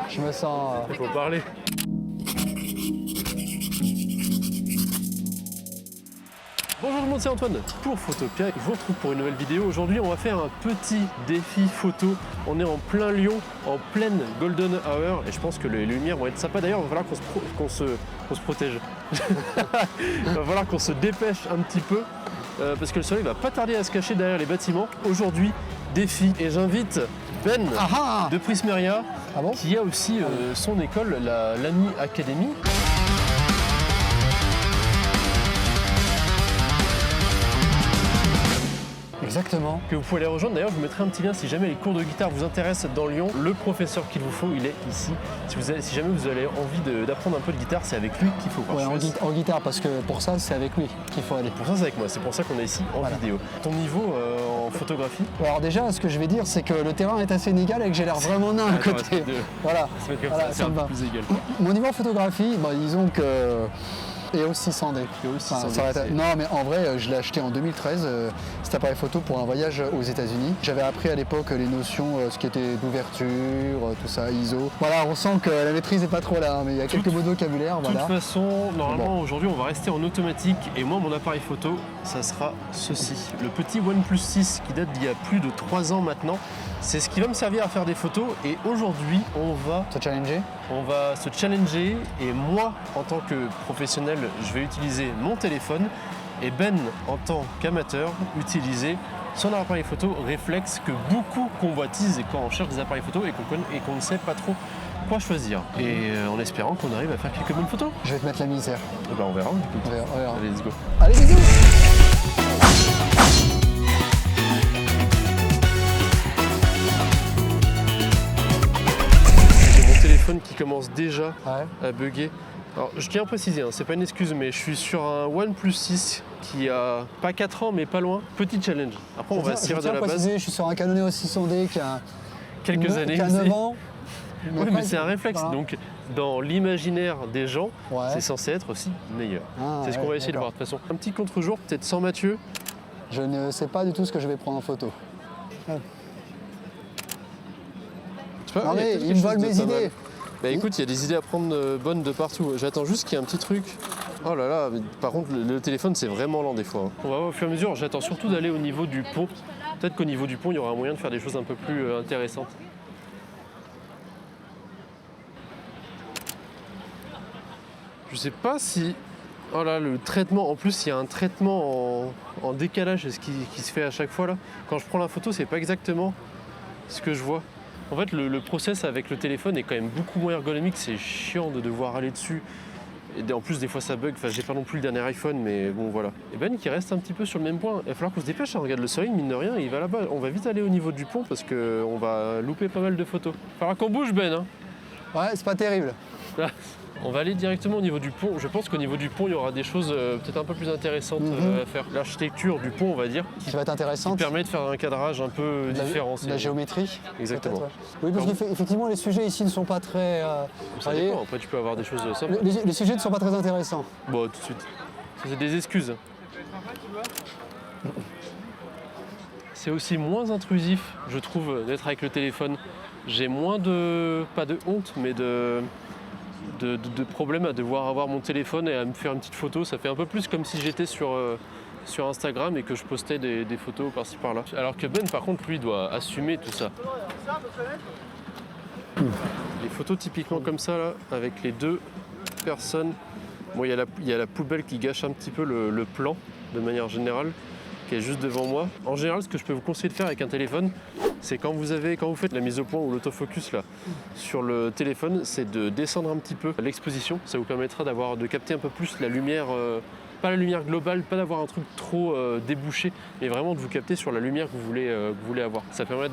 Je me sens... Il faut parler. Bonjour tout le monde, c'est Antoine pour Photopia et je vous retrouve pour une nouvelle vidéo. Aujourd'hui on va faire un petit défi photo. On est en plein Lyon, en pleine Golden Hour et je pense que les lumières vont être sympas. D'ailleurs il va falloir qu'on se protège. Il va falloir qu'on se dépêche un petit peu parce que le soleil va pas tarder à se cacher derrière les bâtiments. Aujourd'hui défi et j'invite Ben de Prismeria qui a aussi son école, la Lamy Academy. Exactement. Que vous pouvez aller rejoindre. D'ailleurs, je vous mettrai un petit lien si jamais les cours de guitare vous intéressent dans Lyon. Le professeur qu'il vous faut, il est ici. Si jamais vous avez envie d'apprendre un peu de guitare, c'est avec lui qu'il faut. Ouais, en guitare, parce que pour ça, c'est avec lui qu'il faut aller. Pour ça, c'est avec moi. C'est pour ça qu'on est ici en vidéo. Ton niveau en photographie? Alors déjà, ce que je vais dire, c'est que le terrain est assez inégal et que j'ai l'air vraiment nain à côté. Voilà. C'est un peu plus égal. Mon niveau en photographie, disons que... Et aussi 600D. Non, mais en vrai, je l'ai acheté en 2013, cet appareil photo pour un voyage aux États-Unis. J'avais appris à l'époque les notions, ce qui était d'ouverture, tout ça, ISO. Voilà, on sent que la maîtrise n'est pas trop là, mais il y a quelques mots de vocabulaire. De toute façon, normalement, aujourd'hui, on va rester en automatique. Et moi, mon appareil photo, ça sera ceci. Le petit OnePlus 6 qui date d'il y a plus de 3 ans maintenant. C'est ce qui va me servir à faire des photos. Et aujourd'hui, on va se challenger. Et moi, en tant que professionnel, je vais utiliser mon téléphone et Ben, en tant qu'amateur, utiliser son appareil photo réflexe que beaucoup convoitisent quand on cherche des appareils photo et qu'on ne sait pas trop quoi choisir. Et en espérant qu'on arrive à faire quelques bonnes photos. Je vais te mettre la misère. On verra. On verra. Allez, let's go. Allez, bisous. Qui commence déjà à bugger. Alors je tiens à préciser, c'est pas une excuse, mais je suis sur un OnePlus 6 qui a pas 4 ans mais pas loin. Petit challenge. Après on va se tirer de la base. Je suis sur un Canon EOS 600D qui a quelques années. Qui a 9 ans. Oui, mais c'est un réflexe. Voilà. Donc dans l'imaginaire des gens, c'est censé être aussi meilleur. C'est ce qu'on va essayer de voir de toute façon. Un petit contre-jour, peut-être sans Mathieu. Je ne sais pas du tout ce que je vais prendre en photo. Non mais il me vole mes idées. Bah écoute, il y a des idées à prendre bonnes de partout. J'attends juste qu'il y ait un petit truc. Oh là là, mais par contre le téléphone c'est vraiment lent des fois. On va voir au fur et à mesure, j'attends surtout d'aller au niveau du pont. Peut-être qu'au niveau du pont il y aura un moyen de faire des choses un peu plus intéressantes. Je sais pas si... Oh là, le traitement, en plus il y a un traitement en décalage, c'est ce qui se fait à chaque fois là. Quand je prends la photo, c'est pas exactement ce que je vois. En fait, le process avec le téléphone est quand même beaucoup moins ergonomique. C'est chiant de devoir aller dessus. Et en plus, des fois, ça bug. Enfin, j'ai pas non plus le dernier iPhone, mais bon, voilà. Et Ben qui reste un petit peu sur le même point. Il va falloir qu'on se dépêche. Regarde le soleil, mine de rien, il va là-bas. On va vite aller au niveau du pont parce qu'on va louper pas mal de photos. Il va falloir qu'on bouge, Ben. Ouais, c'est pas terrible. On va aller directement au niveau du pont. Je pense qu'au niveau du pont, il y aura des choses peut-être un peu plus intelligentes à faire. L'architecture du pont, on va dire, qui va être intéressante. Qui permet de faire un cadrage un peu différencié. La géométrie. Exactement. Oui, parce qu'effectivement, les sujets ici ne sont pas très... Ça dépend. Après, tu peux avoir des choses simples. Les sujets ne sont pas très intéressants. Bon, tout de suite. C'est des excuses. C'est aussi moins intrusif, je trouve, d'être avec le téléphone. J'ai moins de... pas de honte, mais de problèmes à devoir avoir mon téléphone et à me faire une petite photo. Ça fait un peu plus comme si j'étais sur Instagram et que je postais des photos par-ci par-là. Alors que Ben, par contre, lui, doit assumer tout ça. Les photos typiquement comme ça, là, avec les deux personnes. Bon, il y a la poubelle qui gâche un petit peu le plan, de manière générale, qui est juste devant moi. En général, ce que je peux vous conseiller de faire avec un téléphone, c'est quand vous faites la mise au point ou l'autofocus là sur le téléphone, c'est de descendre un petit peu l'exposition. Ça vous permettra de capter un peu plus la lumière, pas la lumière globale, pas d'avoir un truc trop débouché, mais vraiment de vous capter sur la lumière que vous voulez avoir. Ça permet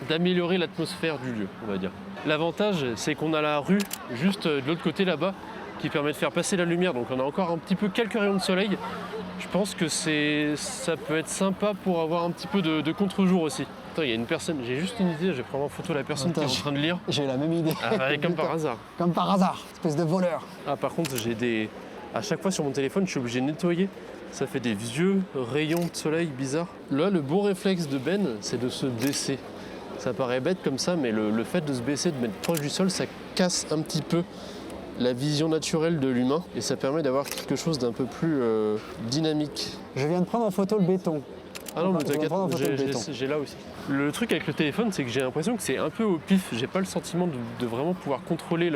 d'améliorer l'atmosphère du lieu, on va dire. L'avantage, c'est qu'on a la rue juste de l'autre côté là-bas qui permet de faire passer la lumière. Donc on a encore un petit peu quelques rayons de soleil. Je pense que ça peut être sympa pour avoir un petit peu de contre-jour aussi. Attends, il y a une personne, j'ai juste une idée, je vais prendre en photo la personne qui est en train de lire. J'ai la même idée. Ah, comme par hasard. Comme par hasard, espèce de voleur. Ah, par contre, à chaque fois sur mon téléphone, je suis obligé de nettoyer Ça fait des vieux rayons de soleil bizarres. Là, le bon réflexe de Ben, c'est de se baisser. Ça paraît bête comme ça, mais le fait de se baisser, de mettre proche du sol, ça casse un petit peu la vision naturelle de l'humain et ça permet d'avoir quelque chose d'un peu plus dynamique. Je viens de prendre en photo le béton. Ah non, mais t'inquiète, j'ai là aussi. Le truc avec le téléphone, c'est que j'ai l'impression que c'est un peu au pif. J'ai pas le sentiment de vraiment pouvoir contrôler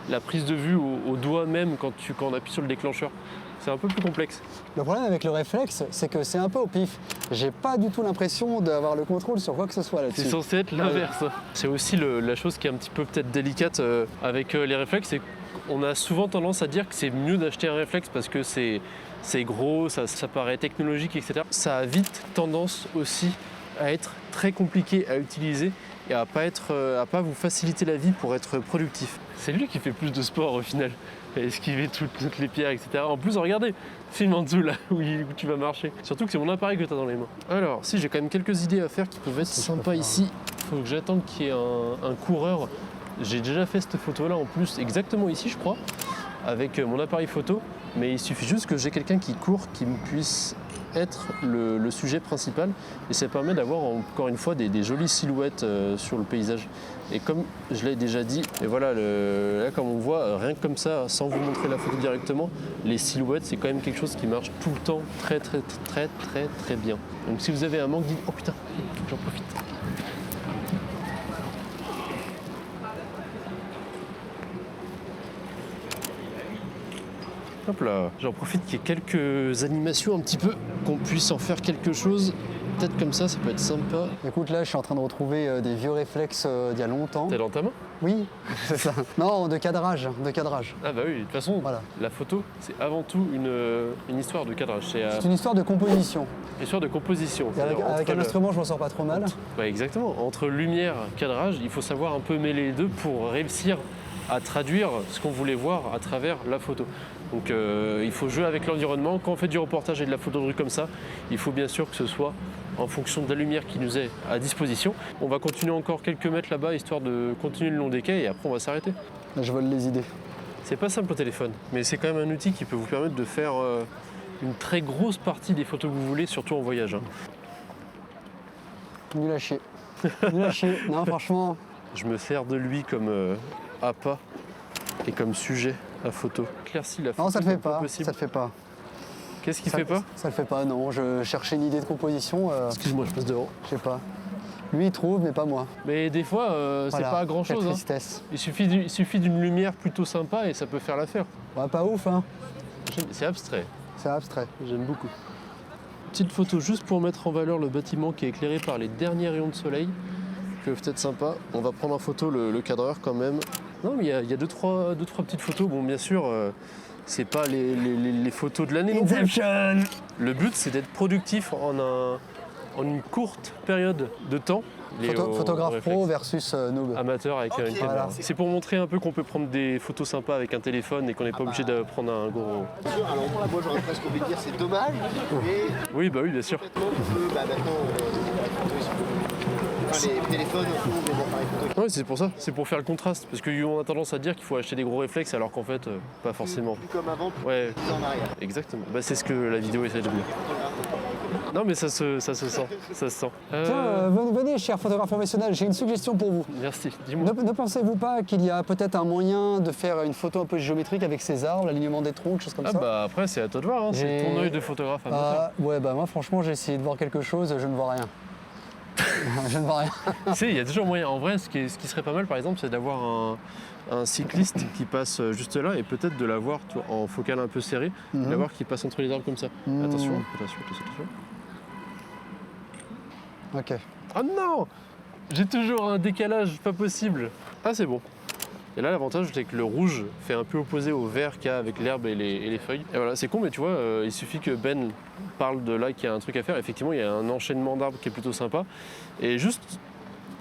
la prise de vue au doigt même quand on appuie sur le déclencheur. C'est un peu plus complexe. Le problème avec le réflexe, c'est que c'est un peu au pif. J'ai pas du tout l'impression d'avoir le contrôle sur quoi que ce soit là-dessus. C'est censé être l'inverse. C'est aussi la chose qui est un petit peu peut-être délicate avec les réflexes, c'est qu'on a souvent tendance à dire que c'est mieux d'acheter un réflexe parce que c'est gros, ça paraît technologique, etc. Ça a vite tendance aussi à être très compliqué à utiliser et à pas vous faciliter la vie pour être productif. C'est lui qui fait plus de sport au final, à esquiver toutes les pierres, etc. En plus, regardez, film en dessous là où tu vas marcher. Surtout que c'est mon appareil que tu as dans les mains. Alors, si j'ai quand même quelques idées à faire qui peuvent être sympas ici. Il faut que j'attende qu'il y ait un coureur. J'ai déjà fait cette photo là en plus, exactement ici je crois, avec mon appareil photo. Mais il suffit juste que j'ai quelqu'un qui court, qui me puisse être le sujet principal et ça permet d'avoir encore une fois des jolies silhouettes sur le paysage. Et comme je l'ai déjà dit, et voilà, là comme on voit, rien que comme ça, sans vous montrer la photo directement, les silhouettes c'est quand même quelque chose qui marche tout le temps très bien. Donc si vous avez un manque d'idées, oh putain, j'en profite. Hop là, j'en profite qu'il y ait quelques animations un petit peu, qu'on puisse en faire quelque chose. Peut-être comme ça peut être sympa. Écoute, là, je suis en train de retrouver des vieux réflexes d'il y a longtemps. T'es dans ta main ? Oui, c'est ça. Non, de cadrage. Ah bah oui, de toute façon, voilà. La photo, c'est avant tout une histoire de cadrage. C'est une histoire de composition. Une histoire de composition. Avec un instrument, je m'en sors pas trop mal. Ouais, exactement. Entre lumière, cadrage, il faut savoir un peu mêler les deux pour réussir à traduire ce qu'on voulait voir à travers la photo. Donc il faut jouer avec l'environnement. Quand on fait du reportage et de la photo de rue comme ça, il faut bien sûr que ce soit en fonction de la lumière qui nous est à disposition. On va continuer encore quelques mètres là-bas, histoire de continuer le long des quais et après on va s'arrêter. Là, je vole les idées. C'est pas simple au téléphone, mais c'est quand même un outil qui peut vous permettre de faire une très grosse partie des photos que vous voulez, surtout en voyage. Hein. Nul à chier. Nul à chier. Non, franchement... Je me sers de lui comme appât et comme sujet à photo. Éclaircis la photo. Non, ça le fait pas. Ça le fait pas. Qu'est-ce qui fait pas ? Ça le fait pas, non. Je cherchais une idée de composition. Excuse-moi, je passe devant. Je sais pas. Lui, il trouve, mais pas moi. Mais des fois, c'est pas grand-chose. Quelle tristesse. Il suffit d'une lumière plutôt sympa et ça peut faire l'affaire. Ouais, pas ouf, hein. C'est abstrait. C'est abstrait. J'aime beaucoup. Petite photo juste pour mettre en valeur le bâtiment qui est éclairé par les derniers rayons de soleil. Qui peuvent être sympas. On va prendre en photo le cadreur quand même. Non, mais il y a deux, trois petites photos. Bon, bien sûr, c'est pas les photos de l'année non plus. Le but, c'est d'être productif en une courte période de temps. Photographe pro versus noob. Amateur avec une caméra. Voilà. C'est pour montrer un peu qu'on peut prendre des photos sympas avec un téléphone et qu'on n'est pas obligé de prendre un gros... Alors là, moi, j'aurais presque envie de dire c'est dommage, mais... Oui, bah oui, bien sûr. Les téléphones font des appareils photo. Oui, c'est pour ça, c'est pour faire le contraste. Parce qu'on a tendance à dire qu'il faut acheter des gros réflexes alors qu'en fait, pas forcément. Plus comme avant, plus ouais. en arrière. Exactement. Bah, c'est ce que la vidéo essaie de dire. Non, mais ça se sent. Ça se sent. Tiens, venez, cher photographe professionnel, j'ai une suggestion pour vous. Merci, dis-moi. Ne pensez-vous pas qu'il y a peut-être un moyen de faire une photo un peu géométrique avec ces arbres, l'alignement des troncs, choses comme ça? Ah bah après, c'est à toi de voir, hein. C'est ton œil de photographe amateur. Ouais, bah moi franchement, j'ai essayé de voir quelque chose, je ne vois rien. Je ne vois rien. Tu sais, il y a toujours moyen. En vrai, ce qui serait pas mal, par exemple, c'est d'avoir un cycliste qui passe juste là et peut-être de l'avoir en focale un peu serrée, de l'avoir qui passe entre les arbres comme ça. Attention. Ok. Ah non! J'ai toujours un décalage pas possible. Ah, c'est bon. Et là, l'avantage, c'est que le rouge fait un peu opposé au vert qu'il y a avec l'herbe et les feuilles. Et voilà, c'est con, mais tu vois, il suffit que Ben parle de là qu'il y a un truc à faire. Effectivement, il y a un enchaînement d'arbres qui est plutôt sympa. Et juste,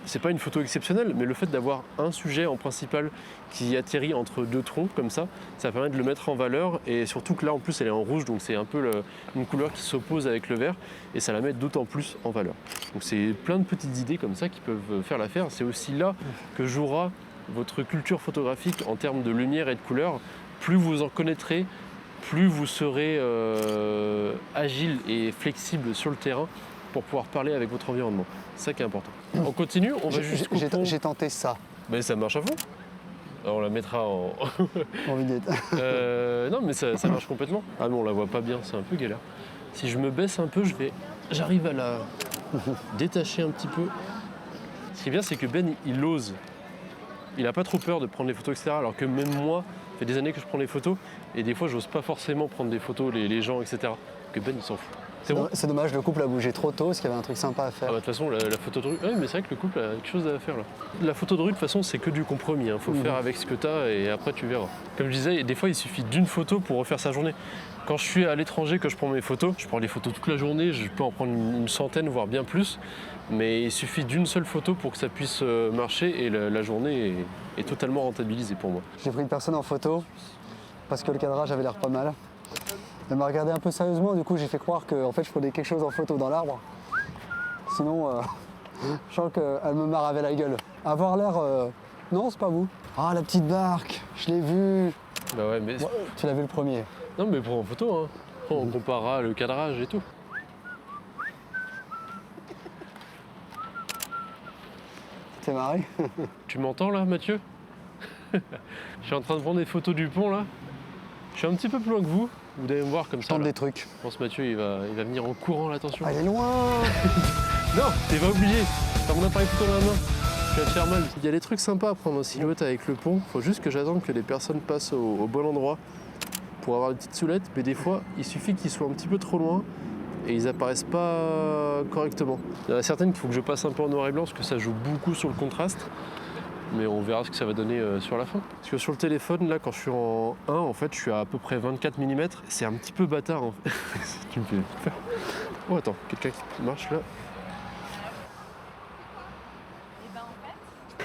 c'est pas une photo exceptionnelle, mais le fait d'avoir un sujet en principal qui atterrit entre deux troncs comme ça permet de le mettre en valeur. Et surtout que là, en plus, elle est en rouge, donc c'est un peu une couleur qui s'oppose avec le vert. Et ça la met d'autant plus en valeur. Donc c'est plein de petites idées comme ça qui peuvent faire l'affaire. C'est aussi là que jouera votre culture photographique en termes de lumière et de couleur. Plus vous en connaîtrez, plus vous serez agile et flexible sur le terrain pour pouvoir parler avec votre environnement. C'est ça qui est important. On continue, on va jusqu'au pont. J'ai tenté ça. Mais ça marche à fond. Alors, on la mettra en... en vignette. Non, mais ça marche complètement. Ah non, on la voit pas bien, c'est un peu galère. Si je me baisse un peu, j'arrive à la détacher un petit peu. Ce qui est bien, c'est que Ben, il ose. Il n'a pas trop peur de prendre des photos, etc. Alors que même moi, ça fait des années que je prends des photos, et des fois, j'ose pas forcément prendre des photos, les gens, etc. Que Ben, il s'en fout. C'est dommage, le couple a bougé trop tôt, parce qu'il y avait un truc sympa à faire. Ah bah, de toute façon, la photo de rue... Oui, mais c'est vrai que le couple a quelque chose à faire là. La photo de rue, de toute façon, c'est que du compromis. Faut faire avec ce que tu as et après tu verras. Comme je disais, des fois, il suffit d'une photo pour refaire sa journée. Quand je suis à l'étranger, que je prends mes photos, je prends des photos toute la journée, je peux en prendre une centaine, voire bien plus. Mais il suffit d'une seule photo pour que ça puisse marcher et la journée est totalement rentabilisée pour moi. J'ai pris une personne en photo parce que le cadrage avait l'air pas mal. Elle m'a regardé un peu sérieusement, du coup j'ai fait croire que en fait, je prenais quelque chose en photo dans l'arbre. Sinon, je sens qu'elle me maravait la gueule. Avoir l'air... Non, c'est pas vous. Ah, la petite barque, je l'ai vue. Bah ouais, mais... Ouais, tu l'as vu le premier. Non, mais prends en photo, hein. On comparera le cadrage et tout. T'es marré? Tu m'entends là, Mathieu? Je suis en train de prendre des photos du pont là. Je suis un petit peu plus loin que vous. Vous allez me voir comme ça. Tente là. des trucs. Je pense Mathieu, il va venir en courant là, attention. Ah, il est loin. Non, t'es pas obligé. T'as mon appareil photo dans la main. Tu vas te faire mal. Il y a des trucs sympas à prendre en silhouette avec le pont. Faut juste que j'attende que les personnes passent au bon endroit pour avoir des petites soulettes. Mais des fois, il suffit qu'ils soient un petit peu trop loin et ils apparaissent pas correctement. Il y en a certaines qu'il faut que je passe un peu en noir et blanc parce que ça joue beaucoup sur le contraste. Mais on verra ce que ça va donner sur la fin. Parce que sur le téléphone, là, quand je suis en 1, en fait, je suis à peu près 24 mm. C'est un petit peu bâtard, en fait. Tu me fais peur. Oh, attends, quelqu'un qui marche là.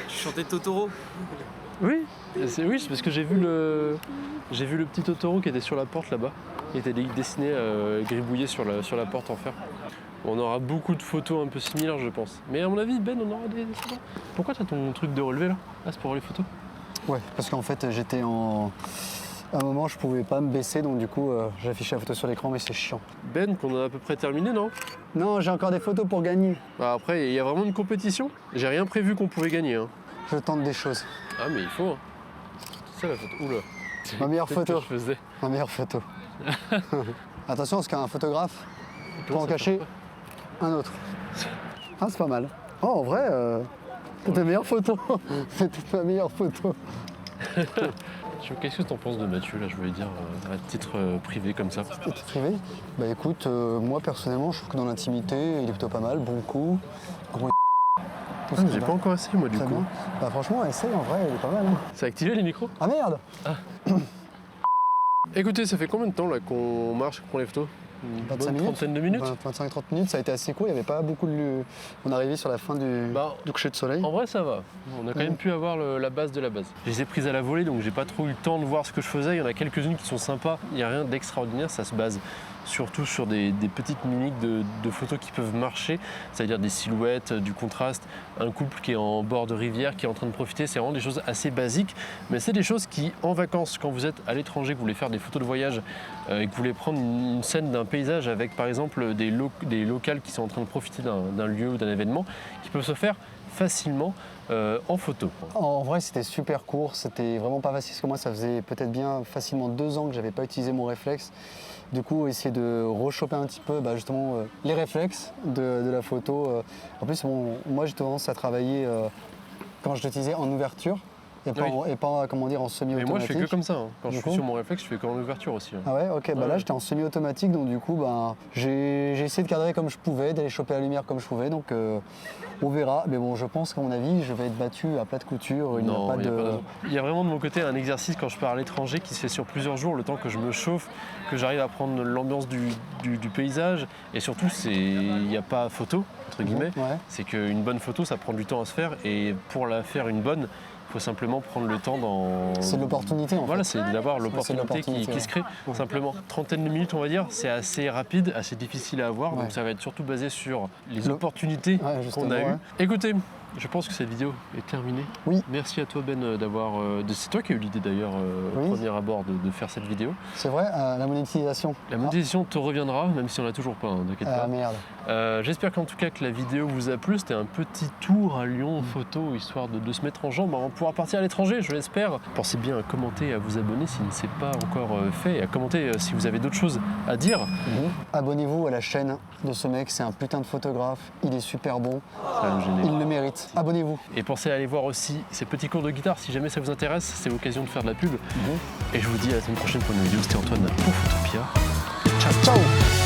Tu chantais Totoro? Oui, c'est parce que j'ai vu le petit Totoro qui était sur la porte là-bas. Il était dessiné, gribouillé sur la porte en fer. On aura beaucoup de photos un peu similaires, je pense. Mais à mon avis, Ben, on aura des photos. Pourquoi t'as ton truc de relevé là? Ah, c'est pour les photos? Ouais, parce qu'en fait, j'étais en... À un moment, je pouvais pas me baisser, donc du coup, j'affichais la photo sur l'écran, mais c'est chiant. Ben, qu'on a à peu près terminé, non? Non, j'ai encore des photos pour gagner. Bah, après, il y a vraiment une compétition. J'ai rien prévu qu'on pouvait gagner. Hein. Je tente des choses. Ah, mais il faut. Hein. C'est ça la photo. Oula. Ma meilleure photo. Que je faisais. Ma meilleure photo. Attention, parce qu'un photographe peut en cacher un autre. Ah, c'est pas mal. Oh, en vrai, c'était ta meilleure photo. C'était ta meilleure photo. Qu'est-ce que t'en penses de Mathieu, là, je voulais dire, à titre privé comme ça? À titre privé? Bah écoute, moi personnellement, je trouve que dans l'intimité, il est plutôt pas mal, bon coup. Gros j'ai pas encore essayé, moi, du coup. Bien. Bah franchement, essaye, en vrai, il est pas mal. Hein. C'est activé, les micros? Ah merde! Écoutez, ça fait combien de temps là qu'on marche, qu'on prend les photos? Une 25 bonne minutes. trentaine de minutes? 25-30 minutes, ça a été assez court, il n'y avait pas beaucoup de... On est arrivé sur la fin du coucher de soleil. En vrai, ça va. On a quand même pu avoir la base de la base. Je les ai prises à la volée, donc j'ai pas trop eu le temps de voir ce que je faisais. Il y en a quelques-unes qui sont sympas. Il n'y a rien d'extraordinaire, ça se base surtout sur des petites mimiques de photos qui peuvent marcher, c'est-à-dire des silhouettes, du contraste, un couple qui est en bord de rivière, qui est en train de profiter. C'est vraiment des choses assez basiques, mais c'est des choses qui, en vacances, quand vous êtes à l'étranger, que vous voulez faire des photos de voyage et que vous voulez prendre une scène d'un paysage avec, par exemple, des locales qui sont en train de profiter d'un lieu ou d'un événement, qui peuvent se faire facilement en photo. En vrai, c'était super court, c'était vraiment pas facile, parce que moi, ça faisait peut-être bien facilement 2 ans que j'avais pas utilisé mon réflexe. Du coup, essayer de rechoper un petit peu justement les réflexes de la photo. En plus, moi, j'ai tendance à travailler quand je l'utilisais en ouverture et pas comment dire, en semi-automatique. Mais moi, je fais que comme ça. Hein. Quand je suis sur mon réflexe, je fais qu'en ouverture aussi. Hein. Ah ouais, ok. Bah là, j'étais en semi-automatique, donc du coup, j'ai essayé de cadrer comme je pouvais, d'aller choper la lumière comme je pouvais. Donc, on verra. Mais bon, je pense qu'à mon avis, je vais être battu à plat de couture. Il y a vraiment de mon côté un exercice quand je pars à l'étranger qui se fait sur plusieurs jours, le temps que je me chauffe, que j'arrive à prendre l'ambiance du paysage. Et surtout, il n'y a pas photo, entre guillemets. Ouais. C'est qu'une bonne photo, ça prend du temps à se faire. Et pour la faire une bonne, il faut simplement prendre le temps dans... C'est l'opportunité en fait. Voilà, c'est d'avoir l'opportunité qui se crée. Simplement, trentaine de minutes, on va dire, c'est assez rapide, assez difficile à avoir. Donc ça va être surtout basé sur les opportunités qu'on a eues. Écoutez, Je pense que cette vidéo est terminée. Oui. Merci à toi Ben d'avoir... c'est toi qui as eu l'idée d'ailleurs au premier abord de faire cette vidéo. C'est vrai, la monétisation. La monétisation te reviendra, même si on l'a toujours pas, hein, t'inquiète pas. Ah merde. J'espère qu'en tout cas que la vidéo vous a plu. C'était un petit tour à Lyon en photo, histoire de se mettre en jambe avant de pouvoir partir à l'étranger, je l'espère. Pensez bien à commenter, à vous abonner si ce n'est pas encore fait, et à commenter si vous avez d'autres choses à dire. Abonnez-vous à la chaîne de ce mec, c'est un putain de photographe, il est super bon, Ça va me gêner. il le mérite. Abonnez-vous. Et pensez à aller voir aussi ces petits cours de guitare si jamais ça vous intéresse, c'est l'occasion de faire de la pub. Et je vous dis à la semaine prochaine pour une vidéo. C'était Antoine pour Photopia. Ciao, ciao.